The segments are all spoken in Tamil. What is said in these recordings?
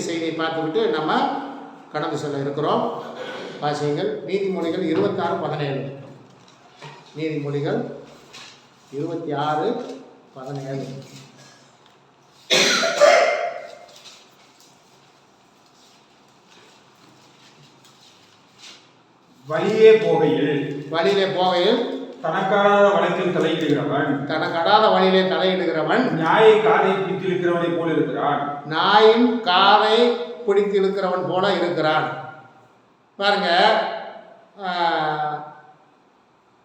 செய்தியை பார்த்துவிட்டு நம்ம கடந்து செல்ல இருக்கிறோம். வாசியங்கள் நீதிமொழிகள் 26:17. நீதிமொழிகள் 26:17. வழியிலே போகையில் தனக்காடாத வழக்கில் தலையிடுகிறவன் நாயை காதை பிடித்திருக்கிறவனை போல இருக்கிறான். நாயின் காதை பிடித்திருக்கிறவன் போல இருக்கிறான். பாருங்க,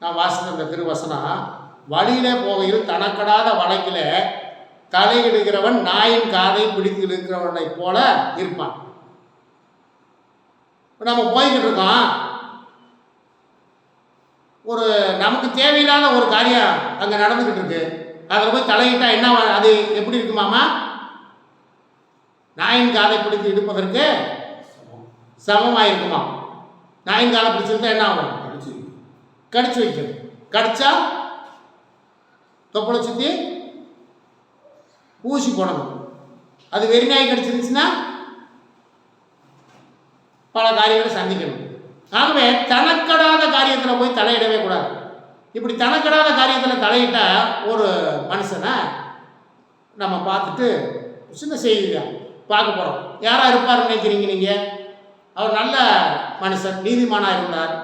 நான் வாசித்த இந்த திருவசனம், வழியிலே போகையில் தனக்கடாத வழக்கில் தலையிடுகிறவன் நாயின் காதை பிடித்து இருக்கிறவனை போல இருப்பான். நம்ம போய்கிட்டு இருக்கோம், ஒரு நமக்கு தேவையில்லாத ஒரு காரியம் அங்கே நடந்துக்கிட்டு இருக்கு, அதில் போய் தலையிட்டா என்ன அது எப்படி இருக்குமாமா? நாயின் காதை பிடித்து இடுப்பதற்கு சமமாக இருக்குமா? நாயின் காலை பிடிச்சிருந்தா என்ன ஆகும்? கடிச்சு வைக்கணும். கடிச்சா தொப்பளை சுற்றி ஊசி போடணும். அது வெறிநாய் கடிச்சிருந்துச்சுன்னா பல காரியங்களை சந்திக்கணும். ஆகவே தனக்கடாத காரியத்தில் போய் தலையிடவே கூடாது. இப்படி தனக்கடாத காரியத்தில் தலையிட்ட ஒரு மனுஷனை நம்ம பார்த்துட்டு சின்ன செய்தியா பார்க்க போகிறோம். யாராக இருப்பார் நினைக்கிறீங்க நீங்கள்? அவர் நல்ல மனுஷன், நீதிமானாக இருந்தார்,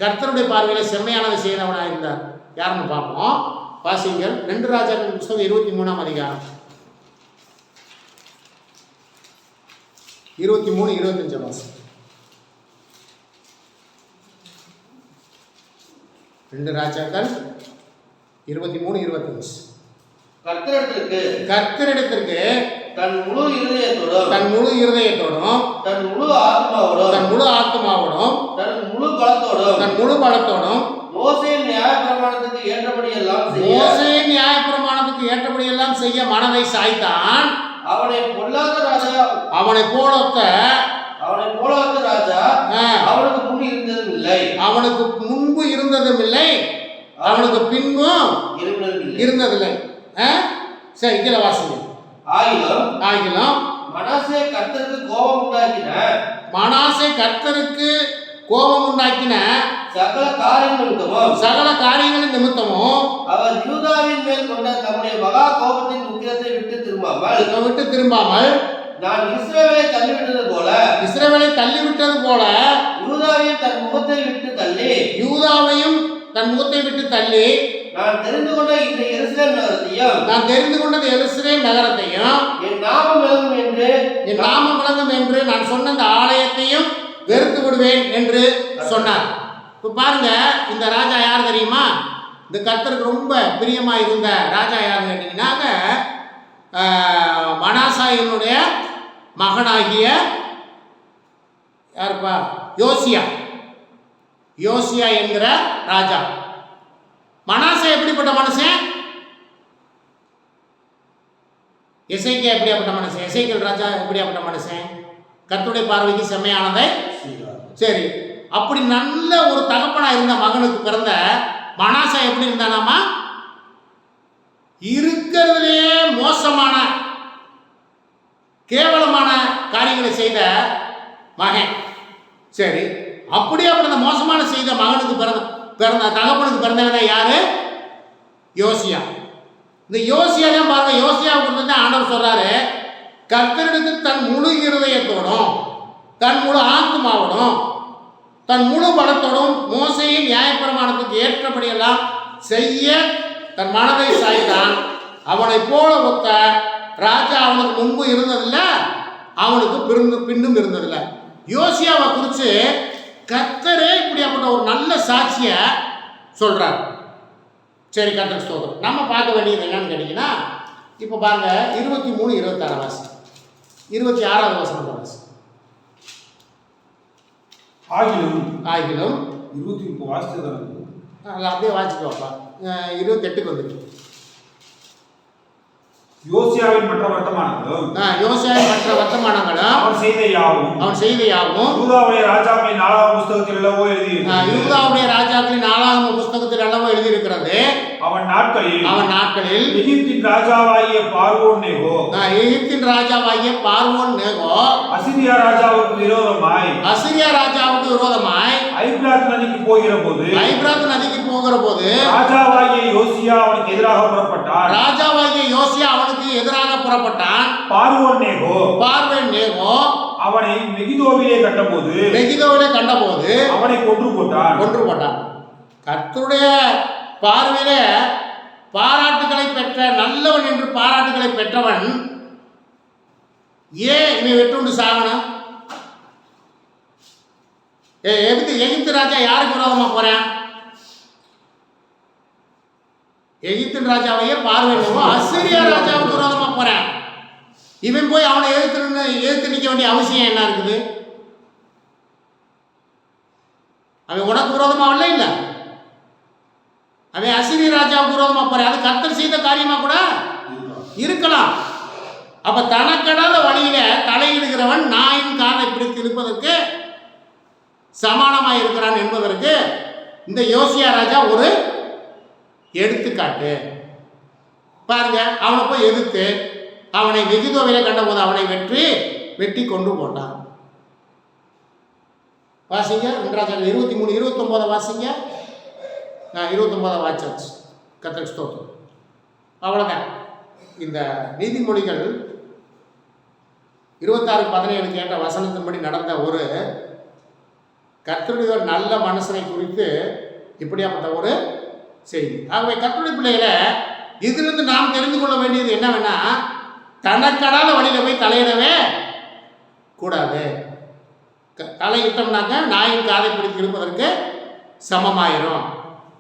கர்த்தருடைய பார்வையில் செம்மையானதை செய்கிறவனாக இருந்தார். யாருன்னு பார்ப்போம். வாசிங்கள் 2 ராஜாக்கள் புத்தகம் 23ஆம் அதிகாரம் 23-25 வாசி. 2 ராஜாக்கள் 23-25. கர்த்தரிடத்திற்கு தன் முழு இருதயத்தோடும் தன் முழு ஆத்மாவோடும் தன் முழு பலத்தோடும் மோசேயின் நியாயப்பிரமாணத்துக்கு ஏற்றபடியெல்லாம் செய்ய மனதை சாய்த்தான். அவனை போலொத்த ராஜா அவனுக்கு முன்பு இருந்ததும் இல்லை, அவனுக்கு பின்பும் இருந்ததில்லை. சரி, கீழே வாசிங்க. ஆகிலும் மனாசே கர்த்தருக்கு கோபம் உண்டாக்கின சகல காரியங்களின் நிமித்தமும் அவர் யூதாவின் மேல் கொண்ட தம்முடைய மகா கோபத்தின் உக்கிரத்தை விட்டு திரும்பாமல் நான் இஸ்ரவேலை தள்ளிவிட்டது போல யூதாவையும் தன் முகத்தை விட்டு தள்ளி நான் தெரிந்து கொண்ட எருசலேம் நகரத்தையும் என் நாமம் விளங்கும் என்று நான் சொன்ன இந்த ஆலயத்தையும் வெறுத்து விடுவேன் என்று சொன்னார். இப்போ பாருங்க, இந்த ராஜா யார் தெரியுமா? இந்த கர்த்தருக்கு ரொம்ப பிரியமா இருந்த ராஜா யாருன்னு கேட்டீங்கன்னாக்க மனாசாயினுடைய மகனாகிய யாருப்பா? யோசியா என்கிற ராஜா. மனாசே எப்படிப்பட்ட மனுஷன்? எசேக்கியா எப்படியாப்பட்ட மனுஷன்? எசேக்கியேல் ராஜா எப்படியாப்பட்ட மனுஷன்? கர்த்தருடைய பார்வைக்கு செம்மையானதை. சரி, அப்படி நல்ல ஒரு தகப்பனா இருந்த மகனுக்கு பிறந்த மனாசா எப்படி இருந்தானாமா? இருக்கிறதுலேயே மோசமான கேவலமான காரியங்களை செய்த மகன். சரி, அப்படியே அப்படி மோசமான செய்த மகனுக்கு பிறந்த தகப்பனுக்கு பிறந்தவன் யாரு? யோசியா. இந்த யோசியா தான் பாருங்க, யோசியாவுக்கு தான் ஆண்டவர் சொல்றாரு, கர்த்தருக்கு தன் முழு இருதயத்தோடும் தன் முழு ஆத்மாவோடும் தன் முழு பலத்தோடும் மோசேயின் நியாயப்பிரமாணத்துக்கு ஏற்றபடியெல்லாம் செய்ய தன் மனதை சாய்த்தான். அவனை போல ஒத்த ராஜா அவனுக்கு முன்பு இருந்ததில்லை, அவனுக்கு பின்னும் இருந்ததில்லை. யோசியாவை குறித்து கர்த்தரே இப்படியாப்பட்ட ஒரு நல்ல சாட்சிய சொல்றார். சரி, கர்த்தர் ஸ்தோத்திரம். நம்ம பார்க்க வேண்டியது என்னன்னு கேட்டீங்கன்னா, இப்போ பாருங்க 23-26 வாசி, 26வது வசனம் வாசி. ஆகிலும் 23 வாசித்ததான் அப்படியே வாசிட்டு வாப்பா. 28க்கு வந்துருக்கு. யோசியாவின் மற்ற வர்த்தமானங்களும் அவன் செய்த யாவும் யூதாவுடைய ராஜாக்களின் 4ஆம் புத்தகத்தில் அல்லவோ எழுதியிருக்கிறது. அவன் நாட்களில் எகிப்தின் ராஜாவாகிய பார்வோன் நேகோ அசிரியா ராஜாவுக்கு விரோதமாய் ஐபிராத் நதிக்கு போகிற போது ராஜாவாகிய யோசியா அவனுக்கு எதிராக புறப்பட்டான். பார்வோன் நேகோ அவனை மெகிதோவிலே கண்டபோது அவனை கொன்று போட்டான். கர்த்தருடைய பார்வையிலே பாராட்டுகளை பெற்ற நல்லவன் என்று பாராட்டுகளை பெற்றவன் ஏன் இவன் வெட்டுண்டு சாகணும்? எகிப்து ராஜா யாருக்கு விரோதமா போறேன்? எகிப்து ராஜாவையே பார்வையிடுவோ அசிரியா ராஜாவுக்கு விரோதமா போறேன். இவன் போய் அவனை எதிர்த்து நிற்க வேண்டிய அவசியம் என்ன இருக்குது? அவன் உனக்கு விரோதமா இல்லை, அவன் அசிரிய ராஜாவுக்கு விரோதமா போறேன். அது கர்த்தர் செய்த காரியமா கூட இருக்கலாம். அப்ப தனக்கடாத வழியில தலையிடுகிறவன் நாயின் காலை பிடித்து இருப்பதற்கு சமானமாக இருக்கிறான் என்பதற்கு இந்த யோசியா ராஜா ஒரு எடுத்துக்காட்டு. பாருங்க, அவனை போய் எதிர்த்து அவனை மெகிதோவிலே கண்டபோது அவனை வெட்டி கொண்டு போட்டான். வாசிங்க 23:29 வாசிங்க. நான் 29 வாச்சாச்சு. கர்த்தருக்கு ஸ்தோத்திரம். அவ்வளோதான். இந்த நீதிமொழிகள் 26:17 கேட்ட வசனத்தின்படி நடந்த ஒரு கர்த்தருடைய நல்ல மனுஷனை குறித்து இப்படியாப்பட்ட ஒரு செய்தி. ஆகவே கர்த்தருடைய பிள்ளைகளை இதிலிருந்து நாம் தெரிந்து கொள்ள வேண்டியது என்னவென்னா, தனக்கடாத வழியில போய் தலையிடவே கூடாது. தலையிட்டோம்னாக்க நாயின் காதை பிடித்து இருப்பதற்கு சமமாயிரும்.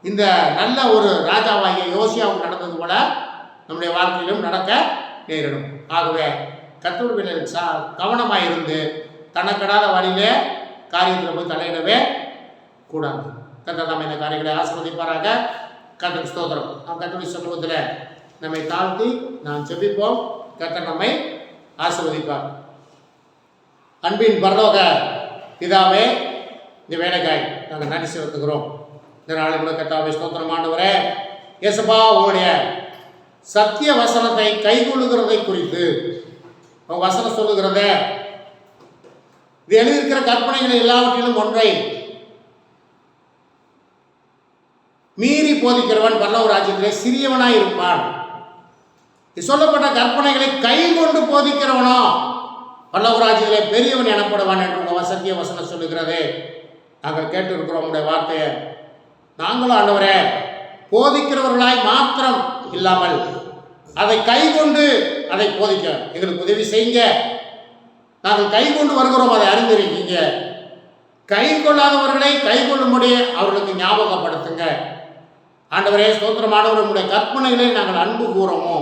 இந்த நல்ல ஒரு ராஜாவாகிய யோசியாவுக்கு நடந்தது போல நம்முடைய வாழ்க்கையிலும் நடக்க நேரிடும். ஆகவே கர்த்தருடைய கவனமாயிருந்து தனக்கடாத வழியிலே காரியத்தில் போய் தலையிடவே கூடாது. கர்த்தர் நம்ம இந்த காரியங்களை ஆசீர்வதிப்பாராக. கர்த்தருக்கு ஸ்தோத்திரம். நாம் கர்த்தருடைய சமூகத்தில் நம்மை தாழ்த்தி நாம் ஜெபிப்போம். கர்த்தர் நம்மை ஆசீர்வதிப்பார். அன்பின் பரலோக பிதாவே, இந்த வேலைக்காய் நாங்கள் நன்றி செலுத்துகிறோம். இந்த நாளை கூட கர்த்தாவே ஸ்தோத்திரம். ஆண்டவரே இயேசுப்பா, உங்களுடைய சத்திய வசனத்தை கைகொள்ளுகிறதை குறித்து வசனம் சொல்லுகிறத, இது எழுதியிருக்கிற கற்பனைகள் எல்லாவற்றிலும் ஒன்றை மீறி போதிக்கிறவன் பரலோக ராஜ்யத்திலே சிறியவனாய் இருப்பான். சொல்லப்பட்ட கற்பனைகளை கை கொண்டு போதிக்கிறவனோ பரலோக ராஜ்யத்திலே பெரியவன் எனப்படுவான் என்று உங்கள் சத்திய வசனம் சொல்லுகிறது. நாங்கள் கேட்டிருக்கிறோம் உங்களுடைய வார்த்தையை. நாங்களும் ஆண்டவரே போதிக்கிறவர்களாய் மாத்திரம் இல்லாமல் அதை கை கொண்டு அதை போதிக்க எங்களுக்கு உதவி செய்யுங்க. நாங்கள் கை கொண்டு வருகிறோம், அதை அறிந்திருக்கீங்க. கை கொள்ளாதவர்களை கை கொள்ளும்படி அவர்களுக்கு ஞாபகப்படுத்துங்க. ஆண்டவரே ஸ்தோத்திரமானவர், உங்களுடைய கற்பனைகளை நாங்கள் அன்பு கூறமோ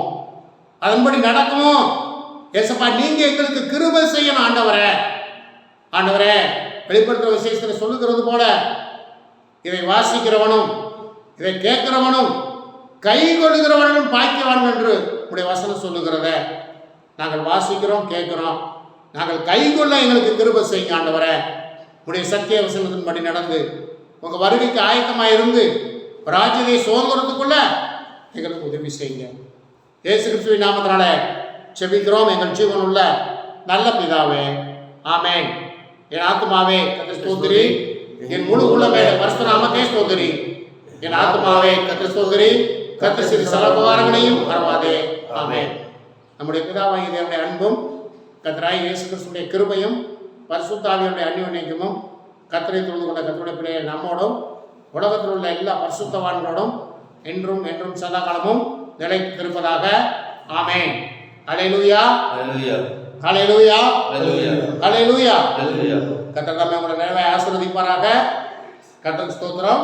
அதன்படி நடக்குமோ ஏசப்பா, நீங்க எங்களுக்கு கிருபை செய்யணும். ஆண்டவரே வெளிப்படுத்துகிற விசேஷத்தில் சொல்லுகிறது போல இதை வாசிக்கிறவனும் இதை கேட்கிறவனும் கை கொள்ளுகிறவனும் பாக்கியவான் என்று உடைய வசனம் சொல்லுகிறத நாங்கள் வாசிக்கிறோம், கேட்கிறோம். நாங்கள் கை கொள்ள எங்களுக்கு கிருபை செய்யுங்க. ஆண்டவரே உடைய சத்திய வசனத்தின்படி நடந்து உங்கள் வருகைக்கு ஆயத்தமாக இருந்து ராஜ்யத்தை சோதரத்துக்குள்ள எங்களுக்கு உதவி செய்யுங்க. இயேசு கிறிஸ்துவின் நாமத்தினால செபிக்கிறோம் எங்கள் ஜீவன் உள்ள நல்ல பிதாவே, ஆமென். என் ஆத்மாவே கர்த்தரை ஸ்தோத்திரி, என் முழு உள்ளமே பரிசுத்த நாமத்தை ஸ்தோத்திரி. என் ஆத்மாவே கர்த்தரை ஸ்தோத்திரி, கர்த்தர் செய்த சகல உபகாரங்களையும் மறவாதே. ஆமென். நம்முடைய பிதாவாகிய தேவனுடைய அன்பும் கர்த்தராகிய இயேசு கிறிஸ்துவின் கிருபையும் பரிசுத்த ஆவியானவருடைய அந்யோன்யமும் கர்த்தரை தொழுது கொண்ட கர்த்தருடைய பிள்ளைகள் நம்மோடும் உலகத்தில் உள்ள எல்லா பரிசுத்தவான்களோடும் என்றும் என்றும் சதா காலமும் நிலைத்திருப்பதாக. ஆமென். ஹல்லேலூயா, ஹல்லேலூயா, ஹல்லேலூயா, ஹல்லேலூயா. கர்த்தர் நம்மை உங்களை நிறைவாய் ஆசீர்வதிப்பாராக. கர்த்தருக்கு ஸ்தோத்திரம்.